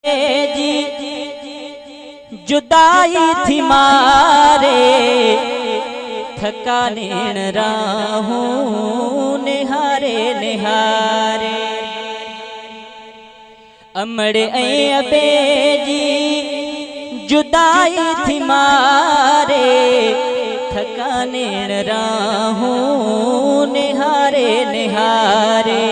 जी जुदाई थी मारे थकाने न राहूं निहारे निहारे। अमड़े अबे जी जुदाई थी मारे थकाने न राहूं निहारे निहारे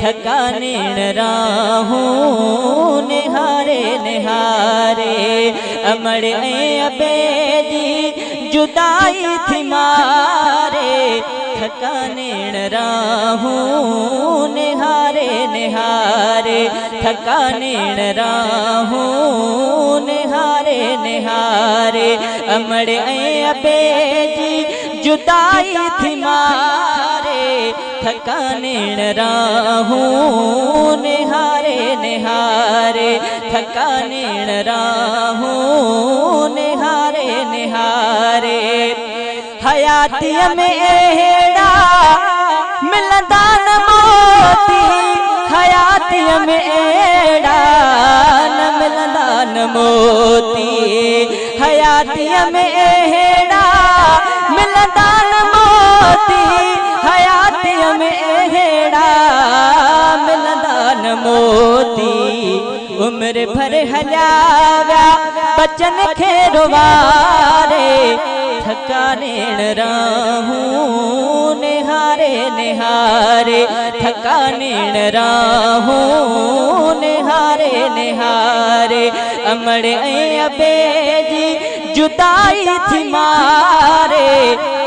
थकाने न राहूं निहारे निहारे। अमड़े अबे जी जुदाई थी मारे थकाने न राहूं निहारे निहारे थकाने न राहूं निहारे निहारे। अमड़े अबे जी जुदाई थी मारे थकाने न राहूं निहारे निहारे थकाने न राहूं निहारे निहारे। हयाती में एड़ा मिलंदा न मोती हयाती में एड़ा न मिलंदा न मोती हयाती में एड़ा मिलंदा न मोती हयाती में एड़ा मिलंदा न मोती। उम्र भर हलाव्या बचन खे रुवारे थकाने न राहूं निहारे निहारे थकाने न राहूं निहारे निहारे। अमड़े अबे जी जुदाई थी मारे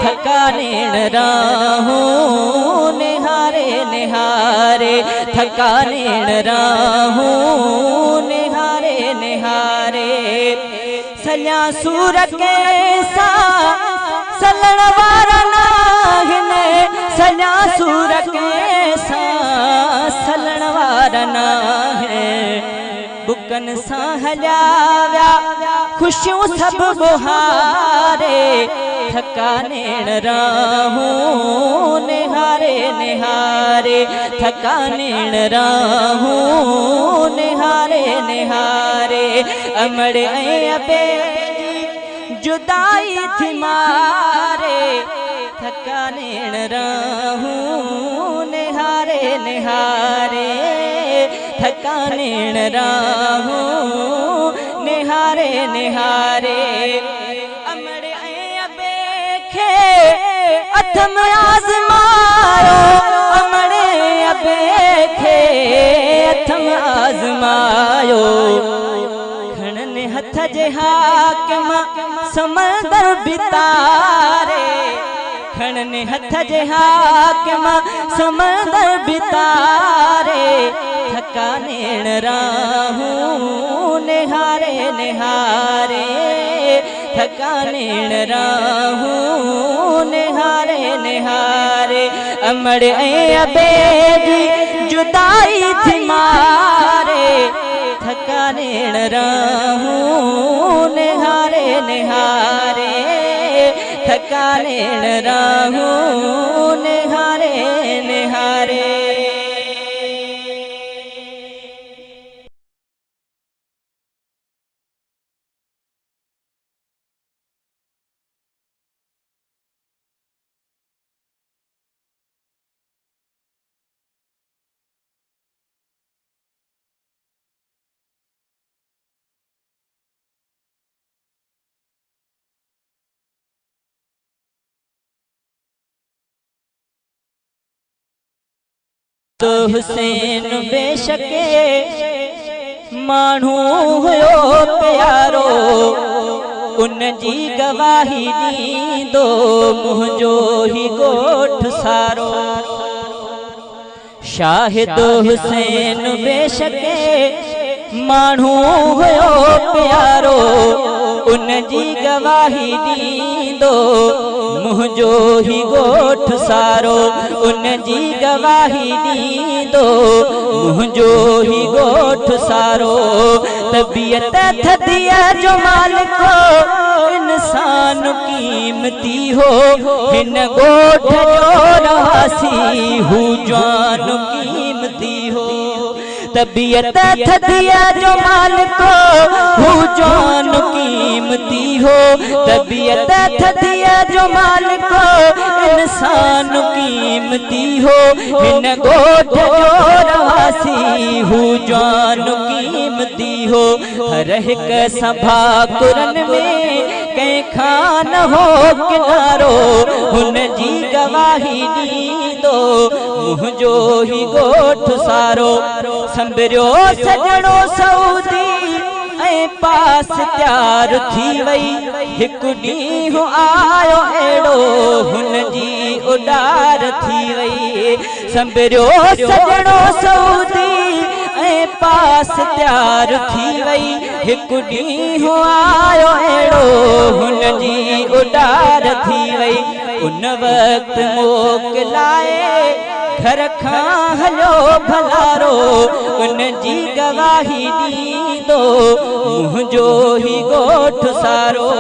थकाने न राहूं निहारे निहारे थकाने न राहूं निहारे निहारे। सल्या सूर के सा सलण वारा नाहिन सल्या सूर के सा सलण वारा नाहिन। बुकन सा हलाव्या खुशियों सब बुहारे थकाने न राहूं निहारे निहारे थकाने न राहूं निहारे निहारे। अमड़े अबे जुदाई थी मारे थकाने न राहूं निहारे निहारे थकाने न राहूं निहारे निहारे। अमड़े अबे खे अथम आज़मायो अमड़े अबे खे अथम आज़मायो। खणने हथ जे हाकिम समंदर बितारे खणने हथ जे हाकिम समंदर बितारे थकाने न राहूं निहारे निहारे थकाने न राहूं निहारे निहारे। अमड़े अबे जी जुदाई थी मारे थकाने न राहूं निहारे निहारे थकाने न राहूं निहारे निहारे। तो हुसैन बेशके मानू हुयो प्यारो उन जी गवाही दींदो मुझो ही गोठ सारो। शाहिद हुसैन बेशके मानू हुयो प्यारो उन जी गवाही दींदो मुझो ही गोठ सारो उन जी गवाही दींदो मुझो ही गोठ सारो। तबीयत थदिया जो मालिको इंसान कीमती हो हिन गोठ जो रवासी हु जान कीमती हो। तबीयत थदिया जो मालिको हू जान कीमती हो, तबीयत थदिया जो मालिको इंसान कीमती हो, हिन गोठ जो रवासी हू जान कीमती हो। हर हिक सभा कुरन में कंहिंखां न हो किनारो, हुन जी गवाही ॾींदो मुंहिंजो ही गोठ सारो। संभरियो सजणो सऊदी ऐं पास तैयार थी वई, हिकु ॾींहुं आयो अहिड़ो हुन जी उॾार थी वई। संभरियो सजणो सऊदी ऐं पास तैयार थी वई, हिकु ॾींहुं आयो अहिड़ो हुन जी उॾार थी वई। उन वक़्तु मोकिलाए घर खां हलियो भलारो, उन जी गवाही ॾींदो मुंहिंजो ही गोठ सारो।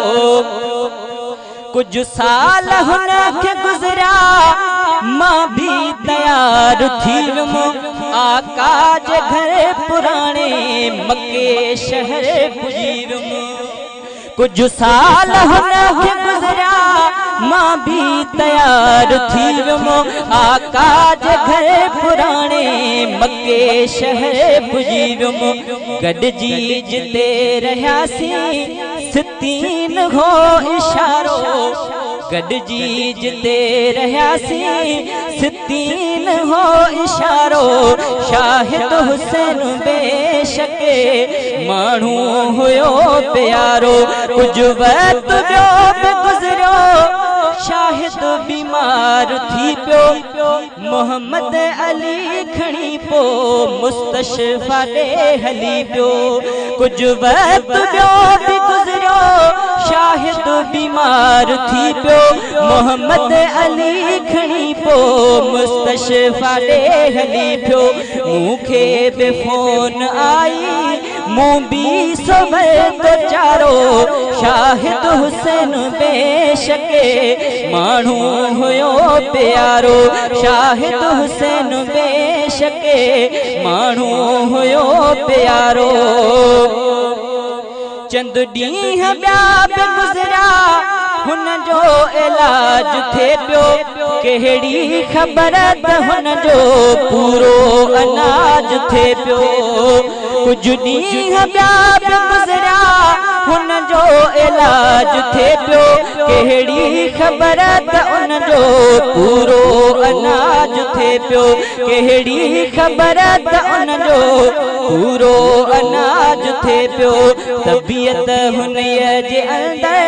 कुछ साल हुनखे गुज़रिया, मां भी तैयार थी वियुमि, आका जे घर पुराणे मके शहर पुॼी वियुमि। कुछ साल हुनखे गुज़रिया, मां भी तैयार थी वियुमि, आका जे घर पुराणे मके शहर पुॼी वियुमि। गॾिजी जिते रहियासीं सितीन हो इशारो, गॾिजी जिते रहियासीं सितीन हो इशारो। शाहिद हुसैन बेशके माण्हू हुयो प्यारो, कुछ वक़्तु ॿियो बि गुज़रियो, शाहिद बीमार थी पियो, मोहम्मद अली खणी पो मुस्तशफा ॾे हली पियो। कुछ वक़्तु ॿियो बि गुज़रियो, शाहिद बीमार थी पियो, मोहम्मद अली खणी पो मुस्तशफा ॾे हली पियो। मूंखे बि फोन आई, मूं बि सबर तो चारो, शाहिद हुसैन बेशके माण्हू हुयो प्यारो, शाहिद हुसैन बेशके माण्हू हुयो प्यारो। चंद ॾींहं ॿिया बि गुज़रिया, हुन जो इलाज थिए पियो, कहिड़ी ख़बर त हुन जो पूरो अनाज थिए पियो। कुछ ॾींहं ॿिया बि गुज़रिया, हुन जो इलाज थिए पियो, कहिड़ी ख़बर त उन जो पूरो अनाज थिए पियो, कहिड़ी ख़बर त उन जो पूरो अनाज थिए पियो। तबीयत हुनजे जे अंदर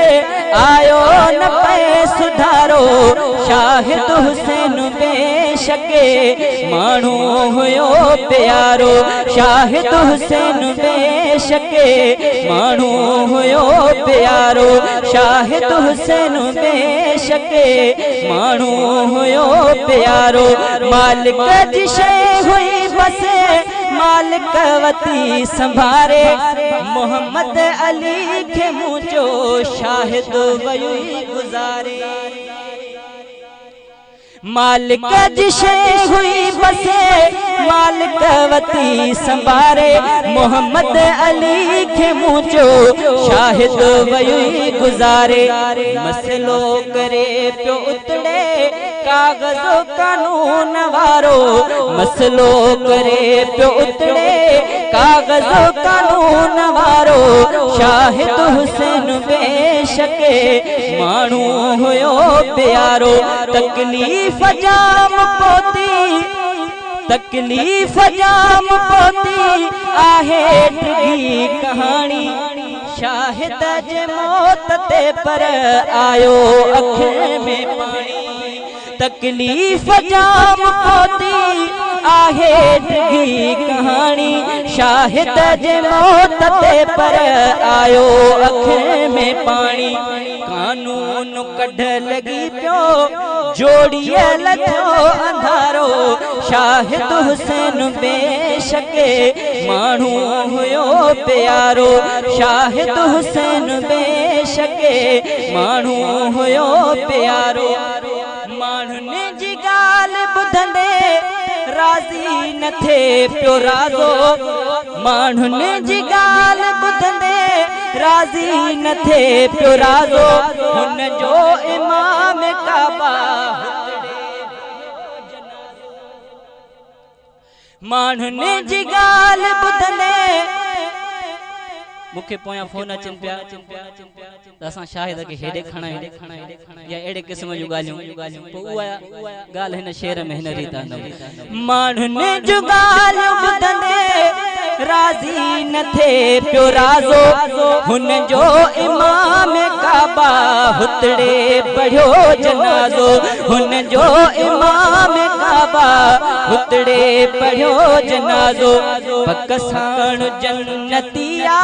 आयो न पे सुधारो, शाहिद हुसैन बेशके माण्हू हुयो प्यारो, शाहिद हुसैन बेशके माण्हू हुयो प्यारो, शाहिद हुसैन बेशके माण्हू हुयो प्यारो। मालिक जी शइ हुई बसे, मालिक वती संभारे, मोहम्मद अली खे मुंहिंजो शाहिद वई गुज़ारे। मालिक जी शइ हुई बसे, मालिक वती संभारे, मोहम्मद अली खे मुंहिंजो शाहिद वई गुज़ारे। मसलो करे पियो उतड़े कागज़ो कानून वारो, मसलो करे पियो उतड़े कागज़ो कानून वारो, शाहिद हुसैन बेशके माण्हू हुयो प्यारो। तकलीफ़ जाम पहुती, तकलीफ़ जाम पहुती आहे ॾिघी कहाणी, शाहिद जे मौत ते पर आयो अखियुनि में पाणी। तकलीफ़ जाम पहुती आहे ॾिघी कहाणी, शाहिद जे मौत ते पर आयो अखियुनि में पाणी। कानून कढ लगी पियो, जोड़ियल थियो अंधारो, शाहिद हुसैन बेशके माण्हू हुयो प्यारो, शाहिद हुसैन बेशके माण्हू हुयो प्यारो। माण्हुनि जी ॻाल्हि ॿुधंदे राज़ी न थे पियो राज़ो, माण्हुनि जी ॻाल्हि ॿुधंदे राज़ी न थे पियो राज़ो हुन जो इमाम काबा माण्हुनि जी ॻाल्हि ॿुधंदे मुखे पोयां फोन अचन पिया त असां शाहिद के हेॾे खणायूं या अहिड़े क़िस्म जूं ॻाल्हियूं पोइ उहा ॻाल्हि हिन शेर में हिन रीत माण्हुनि जूं ॻाल्हियूं ॿुधंदे राज़ी न थे पियो राज़ो हुन जो इमाम काबा हुतड़े पढ़ियो जनाज़ो हुन जो इमाम काबा हुतड़े पढ़ियो जनाज़ो पक साण जन्नतिया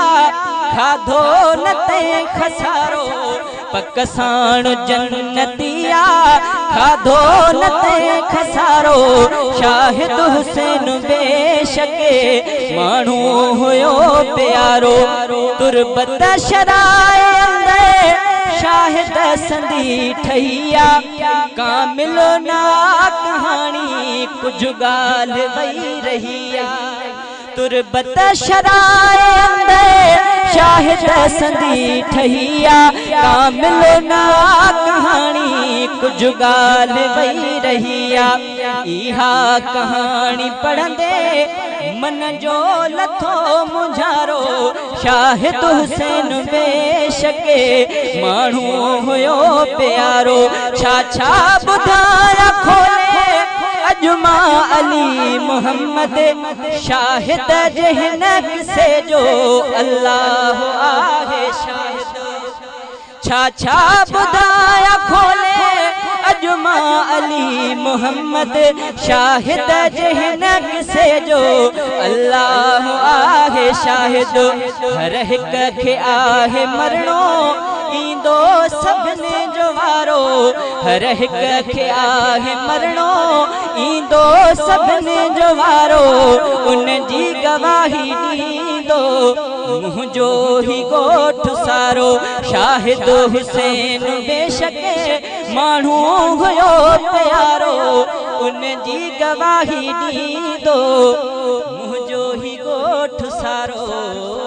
खाधो न ते खसारो पक साण जन्नतिया खाधो न ते खसारो शाहिद हुसैन बेशके माण्हू हुयो प्यारो तुरबत शराए अंदर शाहिद संदी ठहिया कामिल ना कहानी कुछ ॻाल्हि वही रहिया तुरबत शराए अंदर शाहिद संदी ठहिया कामिल ना कहानी कुछ ॻाल्हि वही रहिया इहा कहानी पढ़ंदे मन जो लथो मुझारो शाहिद हुसैन बेशके माण्हू हुयो प्यारो छा ॿुधाया खोले अजमा अली मोहम्मद शाहिद जहन किसे जो अल्लाह आहे शाहिद छा बुधाया खोले अजमा अली मोहम्मद शाहिद जहन किसे जो अल्लाह आहे शाहिद हर एक के आहे मरणो ईंदो सभिनी जो वारो हर एक के आहे मरणो ईंदो सभिनी जो वारो उन जी गवाही ॾींदो मुंहिंजो ही ॻोठ सारो शाहिद हुसैन बेशके माण्हू हुयो प्यारो उन जी गवाही ॾींदो मुंहिंजो ही ॻोठ सारो।